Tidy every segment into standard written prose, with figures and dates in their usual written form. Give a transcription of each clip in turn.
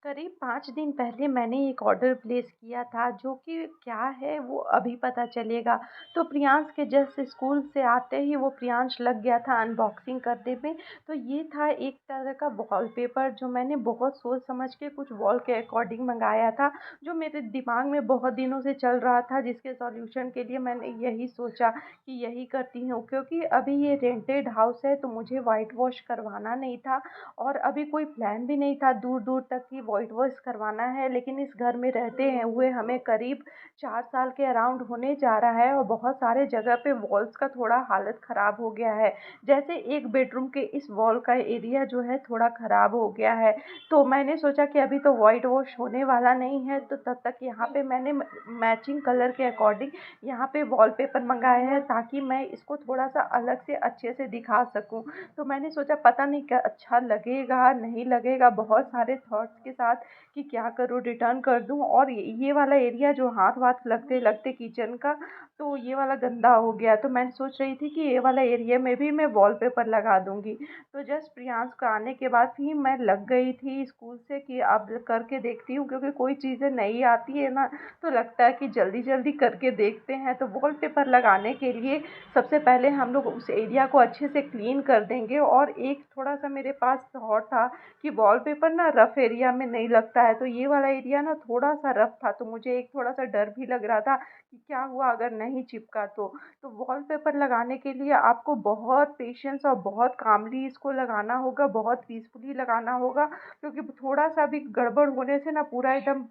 करीब 5 दिन पहले मैंने एक ऑर्डर प्लेस किया था जो कि क्या है वो अभी पता चलेगा। तो प्रियांश के जस्ट स्कूल से आते ही वो प्रियांश लग गया था अनबॉक्सिंग करने में। तो ये था एक तरह का वॉलपेपर जो मैंने बहुत सोच समझ के कुछ वॉल के अकॉर्डिंग मंगाया था, जो मेरे दिमाग में बहुत दिनों से चल रहा था, जिसके सॉल्यूशन के लिए मैंने यही सोचा कि यही करती हूँ, क्योंकि अभी ये रेंटेड हाउस है तो मुझे वाइट वॉश करवाना नहीं था और अभी कोई प्लान भी नहीं था दूर दूर तक कि वाइट वॉश करवाना है। लेकिन इस घर में रहते हैं हुए हमें करीब 4 साल के अराउंड होने जा रहा है और बहुत सारे जगह पे वॉल्स का थोड़ा हालत ख़राब हो गया है। जैसे एक बेडरूम के इस वॉल का एरिया जो है थोड़ा ख़राब हो गया है। तो मैंने सोचा कि अभी तो वाइट वॉश होने वाला नहीं है, तो तब तक यहाँ पे मैंने मैचिंग कलर के अकॉर्डिंग यहाँ पे वॉलपेपर मंगाया है ताकि मैं इसको थोड़ा सा अलग से अच्छे से दिखा सकूँ। तो मैंने सोचा पता नहीं क्या अच्छा लगेगा, नहीं लगेगा, बहुत सारे थॉट्स के साथ कि क्या करूँ, रिटर्न कर दूँ। और ये वाला एरिया जो हाथ-वाथ लगते-लगते किचन का, तो ये वाला गंदा हो गया। तो मैं सोच रही थी कि ये वाला एरिया में भी मैं वॉलपेपर लगा दूँगी। तो जस्ट प्रियांश का आने के बाद ही मैं लग गई थी स्कूल से कि अब करके देखती हूँ, क्योंकि कोई चीज़ें नई आती है ना, तो लगता है कि जल्दी-जल्दी करके देखते हैं। तो वॉलपेपर लगाने के लिए सबसे पहले हम लोग उस एरिया को अच्छे से क्लीन कर देंगे। और एक थोड़ा-सा मेरे पास थॉट था कि वॉलपेपर ना रफ़ एरिया में नहीं लगता है, तो ये वाला एरिया ना थोड़ा-सा रफ़ था, तो मुझे एक थोड़ा-सा डर भी लग रहा था कि क्या हुआ अगर नहीं चिपका तो। तो वॉलपेपर लगाने के लिए आपको बहुत पेशेंस और बहुत कामली इसको लगाना होगा, बहुत पीसफुली लगाना होगा, क्योंकि थोड़ा-सा भी गड़बड़ होने से ना पूरा एकदम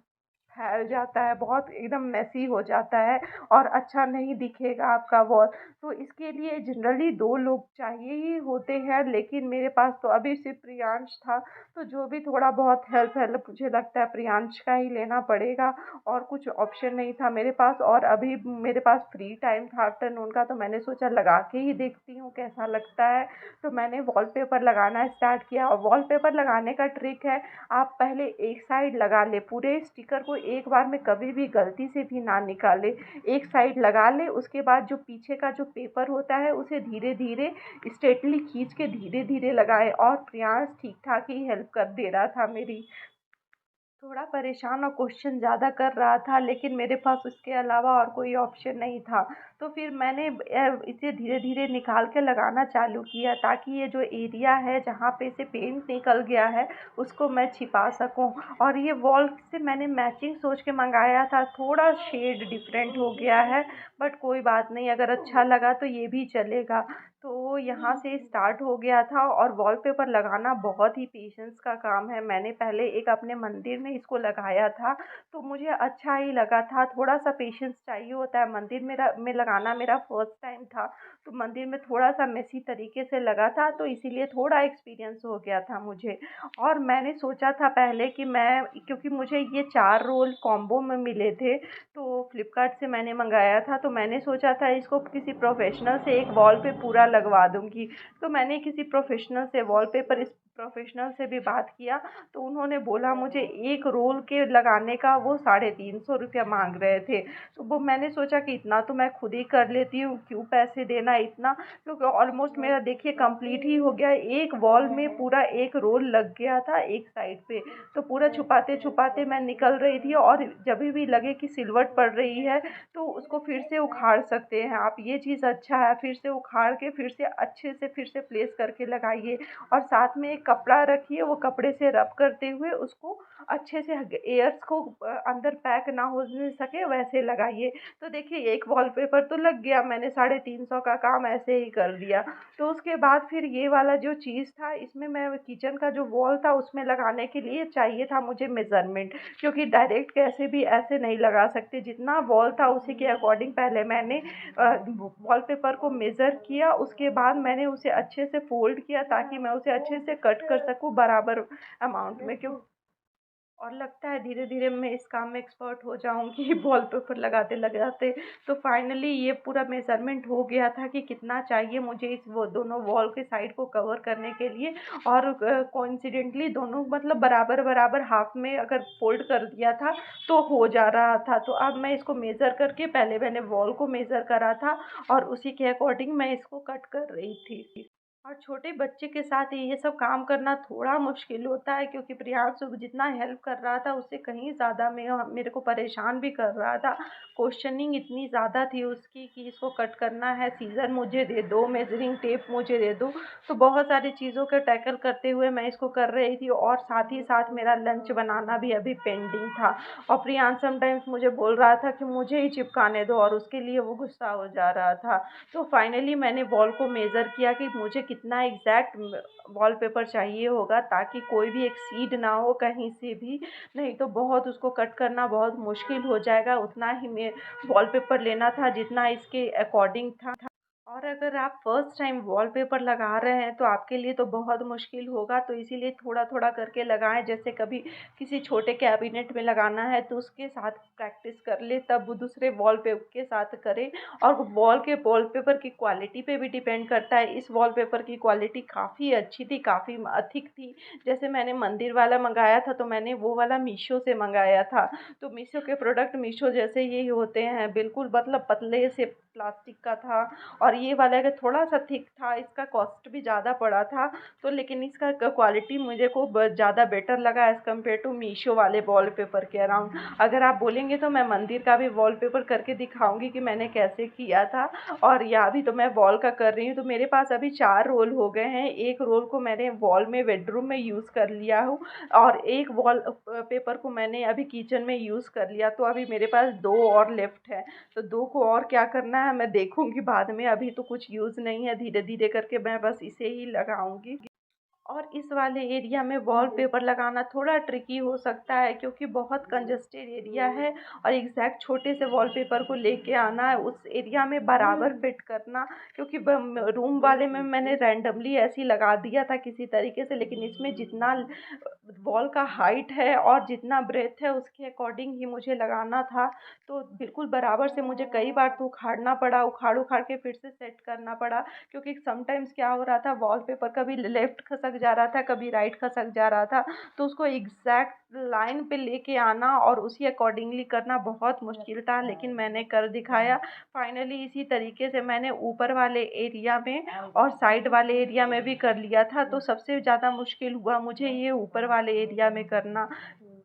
फैल जाता है, बहुत एकदम मेसी हो जाता है और अच्छा नहीं दिखेगा आपका वॉल। तो इसके लिए जनरली 2 लोग चाहिए ही होते हैं, लेकिन मेरे पास तो अभी सिर्फ़ प्रियांश था, तो जो भी थोड़ा बहुत हेल्प हेल्प मुझे लगता है प्रियांश का ही लेना पड़ेगा और कुछ ऑप्शन नहीं था मेरे पास। और अभी मेरे पास फ्री टाइम था आफ्टरनून का, तो मैंने सोचा लगा के ही देखती हूँ कैसा लगता है। तो मैंने वॉलपेपर लगाना स्टार्ट किया और वॉलपेपर लगाने का ट्रिक है, आप पहले एक साइड लगा लें, पूरे स्टिकर को एक बार में कभी भी गलती से भी ना निकालें। एक साइड लगा लें, उसके बाद जो पीछे का जो पेपर होता है उसे धीरे-धीरे स्ट्रेटली खींच के धीरे-धीरे लगाएँ। और प्रियांश ठीक-ठाक ही हेल्प कर दे रहा था मेरी। थोड़ा परेशान और क्वेश्चन ज़्यादा कर रहा था, लेकिन मेरे पास उसके अलावा और कोई ऑप्शन नहीं था। तो फिर मैंने इसे धीरे-धीरे निकाल के लगाना चालू किया ताकि ये जो एरिया है जहाँ पे से पेंट निकल गया है उसको मैं छिपा सकूँ। और ये वॉल से मैंने मैचिंग सोच के मँगाया था, थोड़ा शेड डिफरेंट हो गया है, बट कोई बात नहीं, अगर अच्छा लगा तो ये भी चलेगा। तो यहाँ से स्टार्ट हो गया था और वॉलपेपर लगाना बहुत ही पेशेंस का काम है। मैंने पहले एक अपने मंदिर में इसको लगाया था, तो मुझे अच्छा ही लगा था। थोड़ा-सा पेशेंस चाहिए होता है, मंदिर में लगाना मेरा फर्स्ट टाइम था, तो मंदिर में थोड़ा-सा मेसी तरीके से लगा था, तो इसीलिए थोड़ा एक्सपीरियंस हो गया था मुझे। और मैंने सोचा था पहले कि मैं, क्योंकि मुझे ये 4 रोल कॉम्बो में मिले थे, तो फ्लिपकार्ट से मैंने मंगाया था, तो मैंने सोचा था इसको किसी प्रोफ़ेशनल से एक वॉल पे पूरा लगवा दूँगी। तो मैंने किसी प्रोफ़ेशनल से वॉलपेपर इस प्रोफ़ेशनल से भी बात किया, तो उन्होंने बोला मुझे 1 रोल के लगाने का वो ₹350 माँग रहे थे। तो वो मैंने सोचा कि इतना तो मैं खुद ही कर लेती हूँ, क्यों पैसे देना इतना, क्योंकि ऑलमोस्ट मेरा देखिए कंप्लीट ही हो गया। एक वॉल में पूरा 1 रोल लग गया था एक साइड पे। तो पूरा छुपाते-छुपाते मैं निकल रही थी, और जभी भी लगे कि सिलवट पड़ रही है, तो उसको फिर से उखाड़ सकते हैं आप। ये चीज़ अच्छा है, फिर से उखाड़ के फिर से अच्छे से फिर से प्लेस करके लगाइए। और साथ में एक कपड़ा रखिए, वो कपड़े से रब करते हुए उसको अच्छे से एयर्स को अंदर पैक ना होने सके वैसे लगाइए। तो देखिए एक वॉलपेपर तो लग गया, मैंने 350 का काम ऐसे ही कर दिया। तो उसके बाद फिर ये वाला जो चीज़ था, इसमें मैं किचन का जो वॉल था उसमें लगाने के लिए चाहिए था मुझे मेज़रमेंट, क्योंकि डायरेक्ट कैसे भी ऐसे नहीं लगा सकते। जितना वॉल था उसी के अकॉर्डिंग पहले मैंने वॉलपेपर को मेज़र किया, उसके बाद मैंने उसे अच्छे से फ़ोल्ड किया ताकि मैं उसे अच्छे से कट कर सकूँ बराबर अमाउंट में। क्यों और लगता है धीरे-धीरे मैं इस काम में एक्सपर्ट हो जाऊँगी वॉलपेपर लगाते-लगाते। तो फाइनली ये पूरा मेज़रमेंट हो गया था कि कितना चाहिए मुझे इस वो दोनों वॉल के साइड को कवर करने के लिए। और कोइंसिडेंटली दोनों मतलब बराबर-बराबर हाफ़ में अगर फ़ोल्ड कर दिया था, तो हो जा रहा था। तो अब मैं इसको मेज़र करके, पहले मैंने वॉल को मेज़र करा था और उसी के अकॉर्डिंग मैं इसको कट कर रही थी। और छोटे बच्चे के साथ ये सब काम करना थोड़ा मुश्किल होता है, क्योंकि प्रियांशु जितना हेल्प कर रहा था उससे कहीं ज़्यादा मेरे को परेशान भी कर रहा था। क्वेश्चनिंग इतनी ज़्यादा थी उसकी कि इसको कट करना है, सीज़र मुझे दे दो, मेज़रिंग टेप मुझे दे दो। तो बहुत सारी चीज़ों को टैकल करते हुए मैं इसको कर रही थी, और साथ ही साथ मेरा लंच बनाना भी अभी पेंडिंग था। और प्रियांश समटाइम्स मुझे बोल रहा था कि मुझे ही चिपकाने दो, और उसके लिए वो गुस्सा हो जा रहा था। तो फाइनली मैंने वॉल को मेज़र किया कि मुझे कितना एग्जैक्ट वॉलपेपर चाहिए होगा, ताकि कोई भी एक्सीड ना हो कहीं से भी, नहीं तो बहुत उसको कट करना बहुत मुश्किल हो जाएगा। उतना ही मैं वॉलपेपर लेना था जितना इसके अकॉर्डिंग था। और अगर आप फर्स्ट टाइम वॉलपेपर लगा रहे हैं तो आपके लिए तो बहुत मुश्किल होगा, तो इसीलिए थोड़ा-थोड़ा करके लगाएँ। जैसे कभी किसी छोटे कैबिनेट में लगाना है तो उसके साथ प्रैक्टिस कर लें, तब वो दूसरे वॉलपेपर के साथ करें। और वॉलपेपर की क्वालिटी पे भी डिपेंड करता है। इस वॉलपेपर की क्वालिटी काफ़ी अच्छी थी, काफ़ी थिक थी। जैसे मैंने मंदिर वाला मँगाया था तो मैंने वो वाला मीशो से मँगाया था। तो मीशो के प्रोडक्ट मीशो जैसे ही होते हैं, बिल्कुल मतलब पतले से प्लास्टिक का था। और ये वाला अगर थोड़ा-सा थिक था, इसका कॉस्ट भी ज़्यादा पड़ा था, तो लेकिन इसका क्वालिटी मुझे को ज़्यादा बेटर लगा एज़ कम्पेयर टू मीशो वाले वॉलपेपर के अराउंड। अगर आप बोलेंगे तो मैं मंदिर का भी वॉलपेपर करके दिखाऊंगी कि मैंने कैसे किया था। और या अभी तो मैं वॉल का कर रही हूँ, तो मेरे पास अभी 4 रोल हो गए हैं। एक रोल को मैंने वॉल में बेडरूम में यूज़ कर लिया हूँ, और एक वॉल पेपर को मैंने अभी किचन में यूज़ कर लिया, तो अभी मेरे पास 2 और लेफ्ट है। तो 2 को और क्या करना है मैं देखूँगी बाद में, अभी तो कुछ यूज़ नहीं है, धीरे-धीरे करके मैं बस इसे ही लगाऊँगी। और इस वाले एरिया में वॉलपेपर लगाना थोड़ा ट्रिकी हो सकता है, क्योंकि बहुत कंजस्टेड एरिया है, और एग्जैक्ट छोटे से वॉलपेपर को लेके आना है उस एरिया में बराबर फिट करना। क्योंकि रूम वाले में मैंने रैंडमली ऐसे ही लगा दिया था किसी तरीके से, लेकिन इसमें जितना वॉल का हाइट है और जितना ब्रेथ है उसके अकॉर्डिंग ही मुझे लगाना था। तो बिल्कुल बराबर से मुझे कई बार तो उखाड़ना पड़ा, उखाड़ के फिर से सेट करना पड़ा। क्योंकि समटाइम्स क्या हो रहा था, वॉलपेपर कभी लेफ्ट खसक जा रहा था, कभी राइट खसक जा रहा था। तो उसको एग्जैक्ट लाइन पे लेके आना और उसी अकॉर्डिंगली करना बहुत मुश्किल था, लेकिन मैंने कर दिखाया। फाइनली इसी तरीके से मैंने ऊपर वाले एरिया में और साइड वाले एरिया में भी कर लिया था। तो सबसे ज़्यादा मुश्किल हुआ मुझे ये ऊपर वाले एरिया में करना,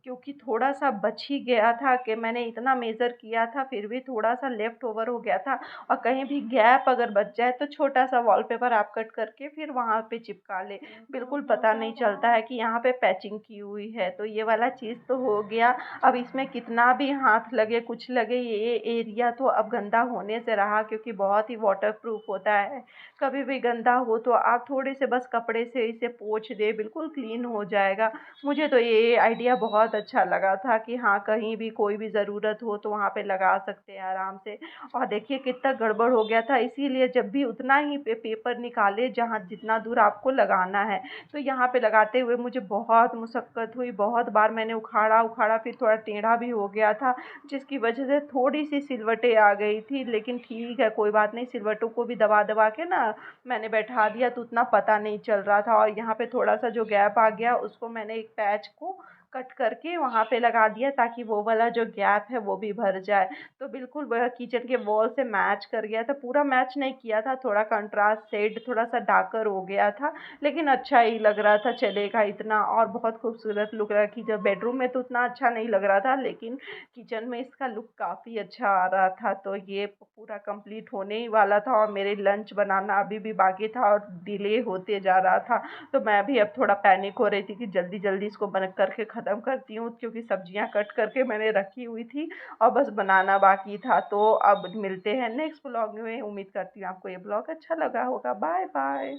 क्योंकि थोड़ा-सा बच ही गया था कि मैंने इतना मेज़र किया था, फिर भी थोड़ा-सा लेफ़्ट ओवर हो गया था। और कहीं भी गैप अगर बच जाए तो छोटा-सा वॉलपेपर आप कट करके फिर वहाँ पे चिपका लें। बिल्कुल पता नहीं चलता है कि यहाँ पे पैचिंग की हुई है। तो ये वाला चीज़ तो हो गया। अब इसमें कितना भी हाथ लगे, कुछ लगे, ये एरिया तो अब गंदा होने से रहा, क्योंकि बहुत ही वाटरप्रूफ होता है। कभी भी गंदा हो तो आप थोड़े से बस कपड़े से इसे पोंछ दें, बिल्कुल क्लीन हो जाएगा। मुझे तो ये आइडिया बहुत अच्छा लगा था कि हाँ, कहीं भी कोई भी ज़रूरत हो तो वहाँ पे लगा सकते हैं आराम से। और देखिए कितना गड़बड़ हो गया था, इसीलिए जब भी उतना ही पेपर निकाले जहाँ जितना दूर आपको लगाना है, तो यहाँ पे लगाते हुए मुझे बहुत मुशक्क़त हुई। बहुत बार मैंने उखाड़ा फिर थोड़ा टेढ़ा भी हो गया था, जिसकी वजह से थोड़ी-सी सिलवटें आ गई थी। लेकिन ठीक है, कोई बात नहीं, सिलवटों को भी दबा-दबा के ना मैंने बैठा दिया, तो उतना पता नहीं चल रहा था। और यहाँ पे थोड़ा-सा जो गैप आ गया उसको मैंने एक पैच को कट करके वहाँ पे लगा दिया, ताकि वो वाला जो गैप है वो भी भर जाए। तो बिल्कुल वह किचन के वॉल से मैच कर गया था। पूरा मैच नहीं किया था, थोड़ा कंट्रास्ट शेड थोड़ा-सा डार्कर हो गया था, लेकिन अच्छा ही लग रहा था, चलेगा इतना। और बहुत खूबसूरत लुक रहा कि जब बेडरूम में तो उतना अच्छा नहीं लग रहा था, लेकिन किचन में इसका लुक काफ़ी अच्छा आ रहा था। तो ये पूरा कंप्लीट होने ही वाला था, और मेरे लंच बनाना अभी भी बाकी था और डिले होते जा रहा था। तो मैं भी अब थोड़ा पैनिक हो रही थी कि जल्दी-जल्दी इसको बन करके ख़त्म करती हूँ, क्योंकि सब्जियाँ कट करके मैंने रखी हुई थी और बस बनाना बाकी था। तो अब मिलते हैं नेक्स्ट व्लॉग में। उम्मीद करती हूँ आपको ये व्लॉग अच्छा लगा होगा। Bye bye.